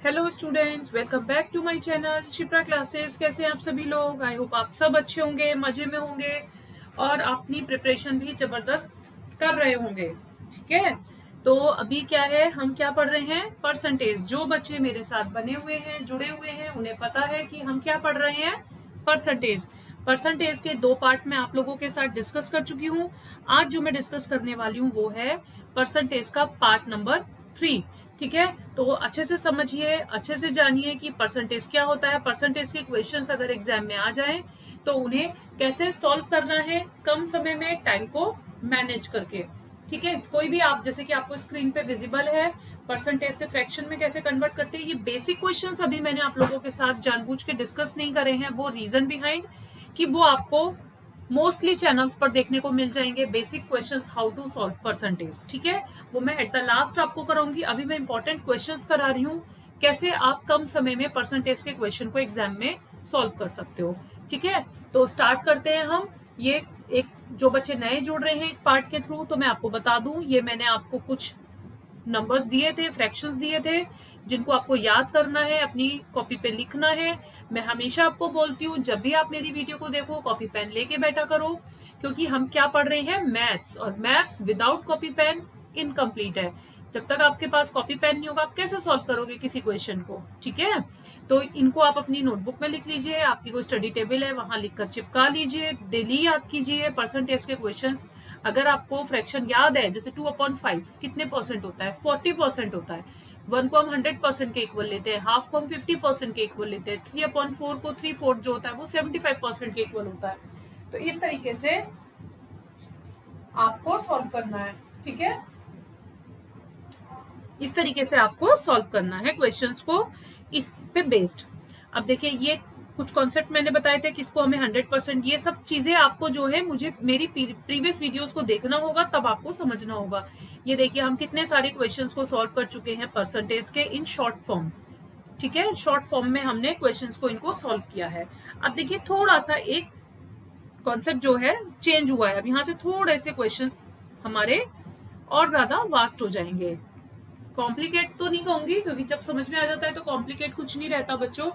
Hello students, welcome back to my channel Shipra classes. कैसे हैं आप सभी लोग? आई होप आप सब अच्छे होंगे, मजे में होंगे और अपनी प्रिपरेशन भी जबरदस्त कर रहे होंगे। ठीक है, तो अभी क्या है, हम क्या पढ़ रहे हैं? परसेंटेज। जो बच्चे मेरे साथ बने हुए हैं, जुड़े हुए हैं, उन्हें पता है कि हम क्या पढ़ रहे हैं, परसेंटेज। परसेंटेज के दो पार्ट में आप लोगों के साथ डिस्कस कर चुकी हूँ। आज जो मैं डिस्कस करने वाली हूँ वो है परसेंटेज का पार्ट नंबर 3। ठीक है, तो अच्छे से समझिए, अच्छे से जानिए कि परसेंटेज क्या होता है। परसेंटेज के क्वेश्चंस अगर एग्जाम में आ जाएं तो उन्हें कैसे सॉल्व करना है कम समय में, टाइम को मैनेज करके। ठीक है, कोई भी आप, जैसे कि आपको स्क्रीन पे विजिबल है, परसेंटेज से फ्रैक्शन में कैसे कन्वर्ट करते हैं, ये बेसिक क्वेश्चंस अभी मैंने आप लोगों के साथ जानबूझ के डिस्कस नहीं करे हैं। वो रीजन बिहाइंड कि वो आपको मोस्टली चैनल्स पर देखने को मिल जाएंगे। Basic questions, how to solve percentage. ठीक है, वो मैं एट द लास्ट आपको कराऊंगी। अभी मैं इंपॉर्टेंट क्वेश्चंस करा रही हूँ, कैसे आप कम समय में परसेंटेज के क्वेश्चन को एग्जाम में सॉल्व कर सकते हो। ठीक है, तो स्टार्ट करते हैं हम। ये एक, जो बच्चे नए जुड़ रहे हैं इस पार्ट के थ्रू, तो मैं आपको बता दूं, ये मैंने आपको कुछ नंबर्स दिए थे, फ्रैक्शंस दिए थे, जिनको आपको याद करना है, अपनी कॉपी पे लिखना है। मैं हमेशा आपको बोलती हूँ, जब भी आप मेरी वीडियो को देखो कॉपी पेन लेके बैठा करो, क्योंकि हम क्या पढ़ रहे हैं, मैथ्स। और maths without copy pen incomplete है। जब तक आपके पास कॉपी पेन नहीं होगा, आप कैसे सॉल्व करोगे किसी क्वेश्चन को? ठीक है, तो इनको आप अपनी नोटबुक में लिख लीजिए, आपकी कोई स्टडी टेबल है वहां लिखकर चिपका लीजिए, डेली याद कीजिए परसेंटेज के क्वेश्चंस। अगर आपको फ्रैक्शन याद है, जैसे 2/5 कितने परसेंट होता है? 40% होता है। 1 को हम 100% के इक्वल लेते हैं, हाफ को हम 50% के इक्वल लेते हैं, 3/4 को 3/4 जो होता है वो 75% के इक्वल होता है। तो इस तरीके से आपको सॉल्व करना है। ठीक है, इस तरीके से आपको सॉल्व करना है क्वेश्चंस को, इस पे बेस्ड। अब देखिए, ये कुछ कॉन्सेप्ट मैंने बताए थे, किसको हमें 100%, ये सब चीजें आपको जो है, मुझे मेरी प्रीवियस वीडियोस को देखना होगा, तब आपको समझना होगा। ये देखिए, हम कितने सारे क्वेश्चंस को सॉल्व कर चुके हैं परसेंटेज के इन शॉर्ट फॉर्म। ठीक है, शॉर्ट फॉर्म में हमने क्वेश्चंस को इनको सॉल्व किया है। अब देखिए, थोड़ा सा एक कॉन्सेप्ट जो है चेंज हुआ है। अब यहाँ से थोड़े से क्वेश्चंस हमारे और ज्यादा वास्ट हो जाएंगे। कॉम्प्लिकेट तो नहीं कहूंगी, क्योंकि जब समझ में आ जाता है तो कॉम्प्लिकेट कुछ नहीं रहता बच्चों।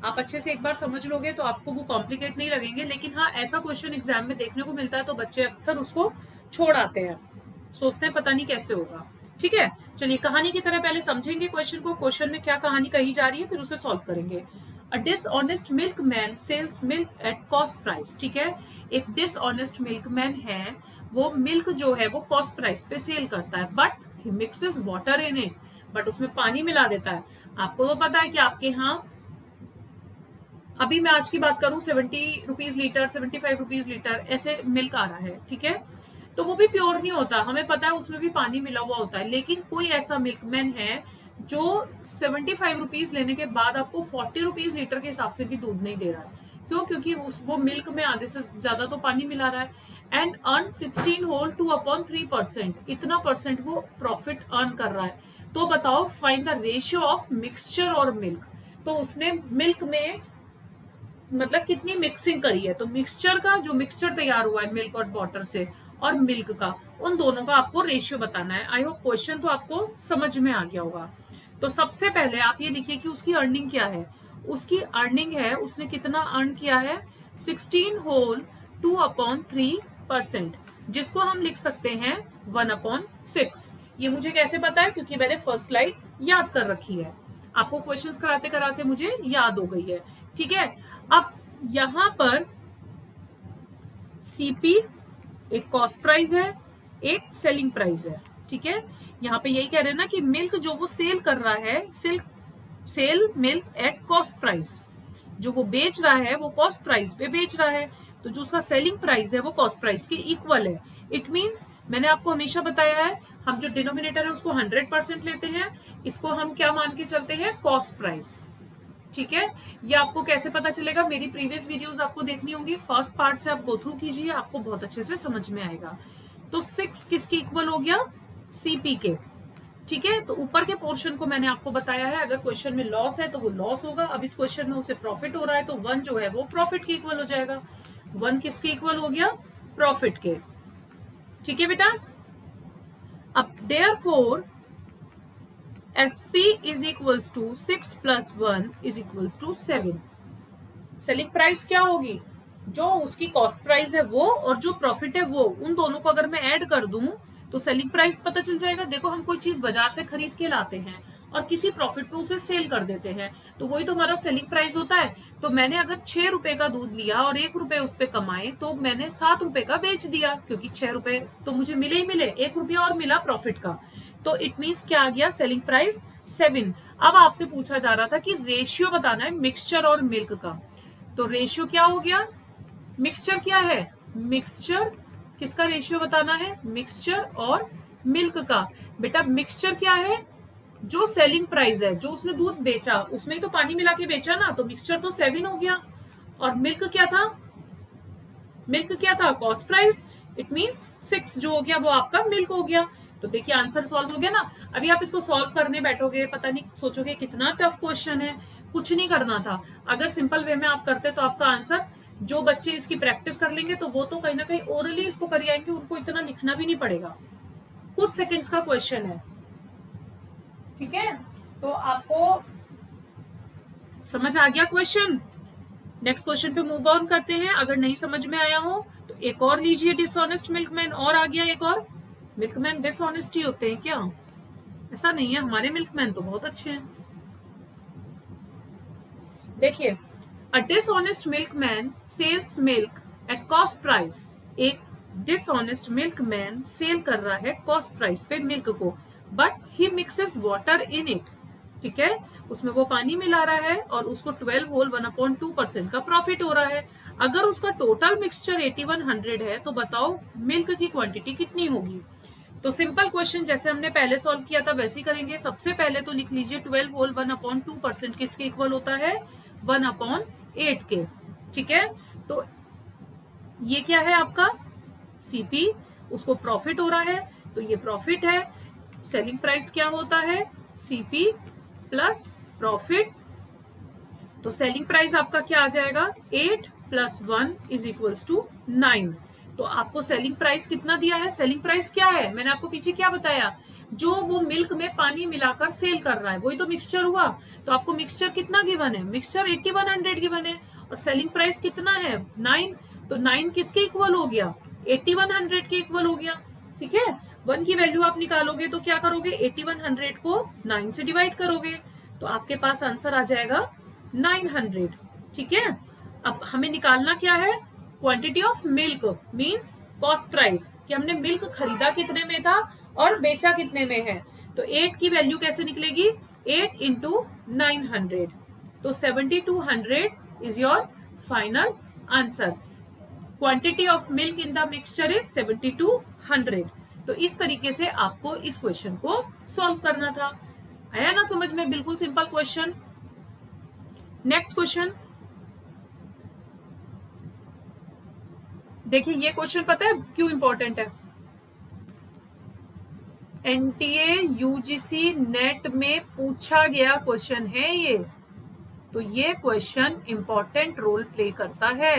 आप अच्छे से एक बार समझ लोगे तो आपको वो कॉम्प्लिकेट नहीं लगेंगे। लेकिन हाँ, ऐसा क्वेश्चन एग्जाम में देखने को मिलता है तो बच्चे अक्सर उसको छोड़ आते हैं, सोचते हैं पता नहीं कैसे होगा। ठीक है, चलिए कहानी की तरह पहले समझेंगे क्वेश्चन को, क्वेश्चन में क्या कहानी कही जा रही है, फिर उसे सॉल्व करेंगे। A dishonest milkman sells milk at cost price. ठीक है, एक डिसऑनेस्ट मिल्कमैन है, वो मिल्क जो है वो कॉस्ट प्राइस पे सेल करता है, but he mixes water in it, but उसमें पानी मिला देता है। आपको तो पता है कि आपके यहाँ, अभी मैं आज की बात करूं, 70 रुपीज लीटर, 75 रुपीज लीटर ऐसे मिल्क आ रहा है। ठीक है, तो वो भी प्योर नहीं होता, हमें पता है उसमें भी पानी मिला हुआ होता है। लेकिन कोई ऐसा मिल्कमैन है जो 75 रुपीज लेने के बाद आपको 40 रुपीज लीटर के हिसाब से भी दूध नहीं दे रहा है। क्यों? क्योंकि वो मिल्क में आधे से ज्यादा तो पानी मिला रहा है। एंड अर्न 16 होल 2/3%, इतना परसेंट वो प्रॉफिट अर्न कर रहा है। तो बताओ, find the ratio of mixture और मिल्क। तो उसने मिल्क में मतलब कितनी मिक्सिंग करी है, तो मिक्सचर का, जो मिक्सचर तैयार हुआ है मिल्क और वाटर से, और मिल्क का, उन दोनों का आपको रेशियो बताना है। आई होप क्वेश्चन तो आपको समझ में आ गया होगा। तो सबसे पहले आप ये लिखिए कि उसकी अर्निंग क्या है। उसकी अर्निंग है, उसने कितना अर्न किया है, 16 होल 2/3%, जिसको हम लिख सकते हैं 1/6। ये मुझे कैसे पता है? क्योंकि मैंने फर्स्ट स्लाइड याद कर रखी है, आपको क्वेश्चंस कराते कराते मुझे याद हो गई है। ठीक है, अब यहां पर सीपी एक कॉस्ट प्राइस है, एक सेलिंग प्राइस है। ठीक है, यहाँ पे यही कह रहे हैं ना कि मिल्क जो वो सेल कर रहा है, sell milk at cost price, जो वो बेच रहा है वो कॉस्ट प्राइस पे बेच रहा है, तो जो उसका सेलिंग प्राइस है वो कॉस्ट प्राइस के इक्वल है। इट मीन्स, मैंने आपको हमेशा बताया है, हम जो डिनोमिनेटर है उसको 100% लेते हैं, इसको हम क्या मान के चलते हैं, कॉस्ट प्राइस। ठीक है, ये आपको कैसे पता चलेगा? मेरी प्रीवियस वीडियोस आपको देखनी होंगी, फर्स्ट पार्ट से आप गो थ्रू कीजिए, आपको बहुत अच्छे से समझ में आएगा। तो 6 किसके इक्वल हो गया, सीपी के। ठीक है, तो ऊपर के पोर्शन को मैंने आपको बताया है, अगर क्वेश्चन में लॉस है तो वो लॉस होगा। अब इस क्वेश्चन में उसे प्रॉफिट हो रहा है, तो 1 जो है वो प्रॉफिट के इक्वल हो जाएगा। 1 किसके इक्वल हो गया, प्रॉफिट के। ठीक है बेटा, अब therefore SP is equals to 6 plus 1 is equals to 7। Selling price क्या होगी, जो उसकी कॉस्ट प्राइस है वो और जो प्रॉफिट है वो, उन दोनों को अगर मैं ऐड कर दूं तो सेलिंग प्राइस पता चल जाएगा। देखो हम कोई चीज बाजार से खरीद के लाते हैं और किसी प्रॉफिट पे उसे सेल कर देते हैं, तो वही तो हमारा सेलिंग प्राइस होता है। तो मैंने अगर 6 रुपए का दूध लिया और 1 रुपए उस पर कमाए, तो मैंने 7 रुपए का बेच दिया, क्योंकि 6 रुपए तो मुझे मिले ही मिले, 1 रुपया और मिला प्रॉफिट का। तो इट मीन्स क्या आ गया, सेलिंग प्राइस 7। अब आपसे पूछा जा रहा था कि रेशियो बताना है मिक्सचर और मिल्क का, तो रेशियो क्या हो गया, मिक्सचर क्या है, मिक्सचर किसका रेशियो बताना है, मिक्सचर और मिल्क का। बेटा मिक्सचर क्या है, जो सेलिंग प्राइस है, जो उसने दूध बेचा उसमें ही तो पानी मिला के बेचा ना, तो मिक्सचर तो 7 हो गया। और मिल्क क्या था, मिल्क क्या था, कॉस्ट प्राइस, इट मींस 6 जो हो गया वो आपका मिल्क हो गया। तो देखिए आंसर सॉल्व हो गया ना। अभी आप इसको सॉल्व करने बैठोगे, पता नहीं सोचोगे कितना टफ क्वेश्चन है, कुछ नहीं करना था। अगर सिंपल वे में आप करते तो आपका आंसर, जो बच्चे इसकी प्रैक्टिस कर लेंगे तो वो तो कहीं ना कहीं ओरली इसको कर आएंगे, उनको इतना लिखना भी नहीं पड़ेगा, कुछ सेकंड्स का क्वेश्चन है, ठीक है। तो आपको समझ आ गया क्वेश्चन। नेक्स्ट क्वेश्चन पे मूव ऑन करते हैं। अगर नहीं समझ में आया हो तो एक और लीजिए, डिसऑनेस्ट मिल्कमैन। और आ गया एक और, मिल्कमैन डिसऑनेस्ट ही होते हैं क्या, ऐसा नहीं है, हमारे मिल्कमैन तो बहुत अच्छे हैं। देखिए, a dishonest milkman sells milk at cost price. एक डिसऑनेस्ट मिल्कमैन सेल कर रहा है कॉस्ट प्राइस पे मिल्क को, but he mixes water in it, ठीक है, उसमें वो पानी मिला रहा है और उसको 12 होल 1/2% का प्रॉफिट हो रहा है। अगर उसका टोटल मिक्सचर 8100 है तो बताओ मिल्क की क्वांटिटी कितनी होगी। तो सिंपल क्वेश्चन जैसे हमने पहले सॉल्व किया था वैसे ही करेंगे। सबसे पहले तो लिख लीजिए 12 होल 1/2% किसके इक्वल होता है, 1/8 के, ठीक है। तो ये क्या है आपका सीपी, उसको प्रॉफिट हो रहा है तो ये प्रॉफिट है। सेलिंग प्राइस क्या होता है, सीपी प्लस प्रॉफिट। तो सेलिंग प्राइस आपका क्या आ जाएगा, 8 + 1 = 9। तो आपको सेलिंग प्राइस कितना दिया है, सेलिंग प्राइस क्या है, मैंने आपको पीछे क्या बताया, जो वो मिल्क में पानी मिलाकर सेल कर रहा है वही तो मिक्सचर हुआ। तो आपको मिक्सचर कितना गिवन है, मिक्सचर 8100 गिवन है और सेलिंग प्राइस कितना है 9। तो 9 किसके इक्वल हो गया, 8100 के इक्वल हो गया, ठीक है। 1 की वैल्यू आप निकालोगे तो क्या करोगे, 8100 को 9 से डिवाइड करोगे तो आपके पास आंसर आ जाएगा 900, ठीक है। अब हमें निकालना क्या है, quantity of milk means cost price, कि हमने मिल्क खरीदा कितने में था और बेचा कितने में है। तो 8 की वैल्यू कैसे निकलेगी, 8 × 900, तो 7200 is your final answer. Quantity of milk in the mixture is 7200। तो इस तरीके से आपको इस क्वेश्चन को सॉल्व करना था। आया ना समझ में, बिल्कुल सिंपल क्वेश्चन। नेक्स्ट क्वेश्चन देखिए, ये क्वेश्चन पता है क्यों इंपॉर्टेंट है, एनटीए यूजीसी नेट में पूछा गया क्वेश्चन है ये, तो ये क्वेश्चन इंपॉर्टेंट रोल प्ले करता है,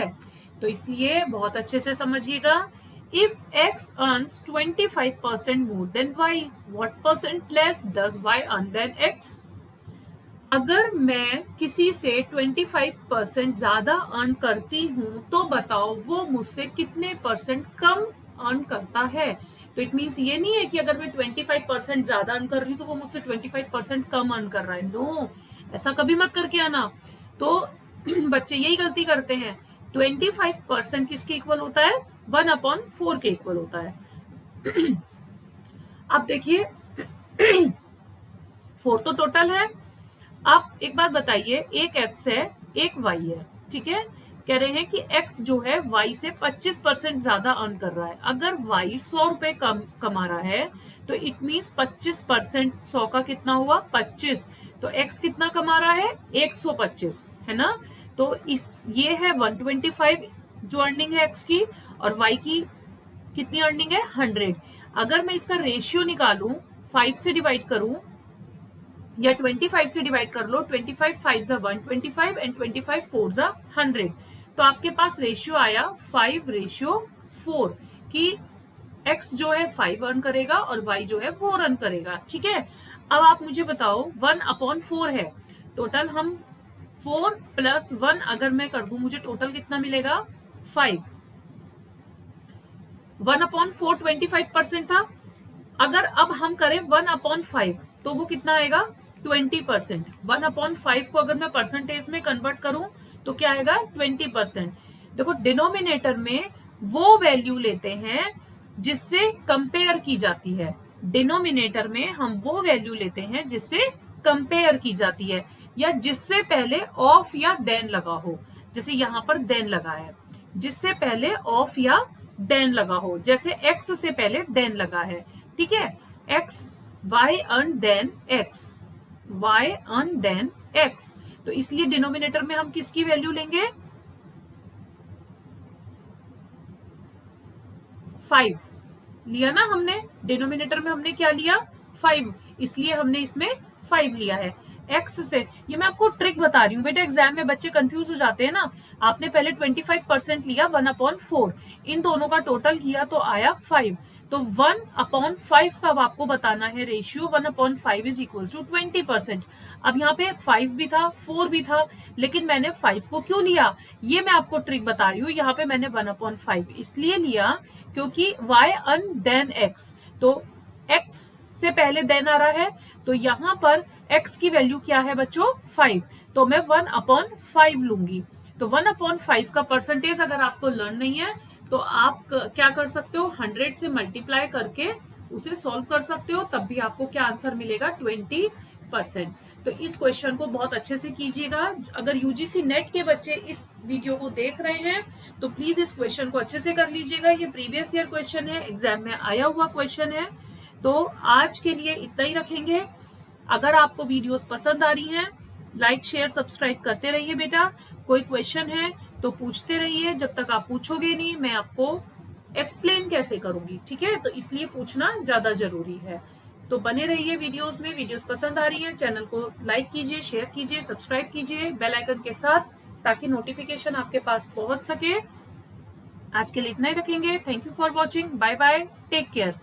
तो इसलिए बहुत अच्छे से समझिएगा। If x earns 25% more than y, what % less does y earn than x? अगर मैं किसी से 25% ज्यादा अर्न करती हूँ तो बताओ वो मुझसे कितने % कम अर्न करता है। तो इट मीन्स ये नहीं है कि अगर मैं 25% ज्यादा अर्न कर रही हूँ तो वो मुझसे 25% कम अर्न कर रहा है, नो, ऐसा कभी मत करके आना। तो बच्चे यही गलती करते हैं, 25% किसके इक्वल होता है, 1/4 के इक्वल होता है। अब देखिए 4 तो टोटल है। आप एक बात बताइए, एक x है एक y है, ठीक है, कह रहे हैं कि x जो है y से 25% ज्यादा अर्न कर रहा है। अगर y 100 रुपए कमा रहा है तो इट मीन्स 25% 100 का कितना हुआ 25, तो x कितना कमा रहा है 125, है ना। तो इस ये है 125 जो अर्निंग है x की, और y की कितनी अर्निंग है 100। अगर मैं इसका रेशियो निकालूं, 5 से डिवाइड करूं या 25 से डिवाइड कर लो, 25 5 125 एंड 25 4 100, तो आपके पास रेशियो आया 5:4 कि x जो है 5 अर्न करेगा और y जो है 4 अर्न करेगा, ठीक है। अब आप मुझे बताओ 1/4 है टोटल, हम 4 + 1 अगर मैं कर दूं मुझे टोटल कितना मिलेगा 5। 1/4 25% था, अगर अब हम करें 1/5 तो वो कितना आएगा 20%। 1/5 को अगर मैं परसेंटेज में कन्वर्ट करूं तो क्या आएगा 20%। देखो डिनोमिनेटर में वो वैल्यू लेते हैं जिससे कंपेयर की जाती है, डिनोमिनेटर में हम वो वैल्यू लेते हैं जिससे कंपेयर की जाती है या जिससे पहले ऑफ या देन लगा हो। जैसे यहां पर देन लगा है, जिससे पहले ऑफ या देन लगा हो, जैसे एक्स से पहले देन लगा है, ठीक है। X y earn then x, y earn then x, तो इसलिए डिनोमिनेटर में हम किसकी वैल्यू लेंगे 5 लिया ना हमने, डिनोमिनेटर में हमने क्या लिया 5, इसलिए हमने इसमें 5 लिया है। एक्स से, ये मैं आपको ट्रिक बता रही हूँ बेटा, एग्जाम में बच्चे कंफ्यूज हो जाते हैं ना। आपने पहले 25% लिया 1/4, इन दोनों का टोटल किया तो आया 5, तो 1/5 का आपको बताना है रेशियो 1/5 इज इक्वल टू 20%। अब यहाँ पे 5 भी था 4 भी था, लेकिन मैंने 5 को क्यों लिया, ये मैं आपको ट्रिक बता रही हूँ। यहाँ पे मैंने 1/5 इसलिए लिया क्योंकि y अन देन x, तो x से पहले देन आ रहा है, तो यहाँ पर x की वैल्यू क्या है बच्चों 5, तो मैं 1/5 लूंगी। तो 1/5 का परसेंटेज अगर आपको लर्न नहीं है तो आप क्या कर सकते हो 100 से मल्टीप्लाई करके उसे सॉल्व कर सकते हो, तब भी आपको क्या आंसर मिलेगा 20%। तो इस क्वेश्चन को बहुत अच्छे से कीजिएगा। अगर यूजीसी नेट के बच्चे इस वीडियो को देख रहे हैं तो प्लीज इस क्वेश्चन को अच्छे से कर लीजिएगा। ये प्रीवियस ईयर क्वेश्चन है, एग्जाम में आया हुआ क्वेश्चन है। तो आज के लिए इतना ही रखेंगे। अगर आपको वीडियोस पसंद आ रही हैं, लाइक शेयर सब्सक्राइब करते रहिए बेटा। कोई क्वेश्चन है तो पूछते रहिए, जब तक आप पूछोगे नहीं मैं आपको एक्सप्लेन कैसे करूंगी, ठीक है। तो इसलिए पूछना ज्यादा जरूरी है। तो बने रहिए वीडियोस में। वीडियोस पसंद आ रही है चैनल को लाइक कीजिए, शेयर कीजिए, सब्सक्राइब कीजिए बेल आइकन के साथ, ताकि नोटिफिकेशन आपके पास पहुंच सके। आज के लिए इतना ही रखेंगे। Thank you for watching, bye bye, take care.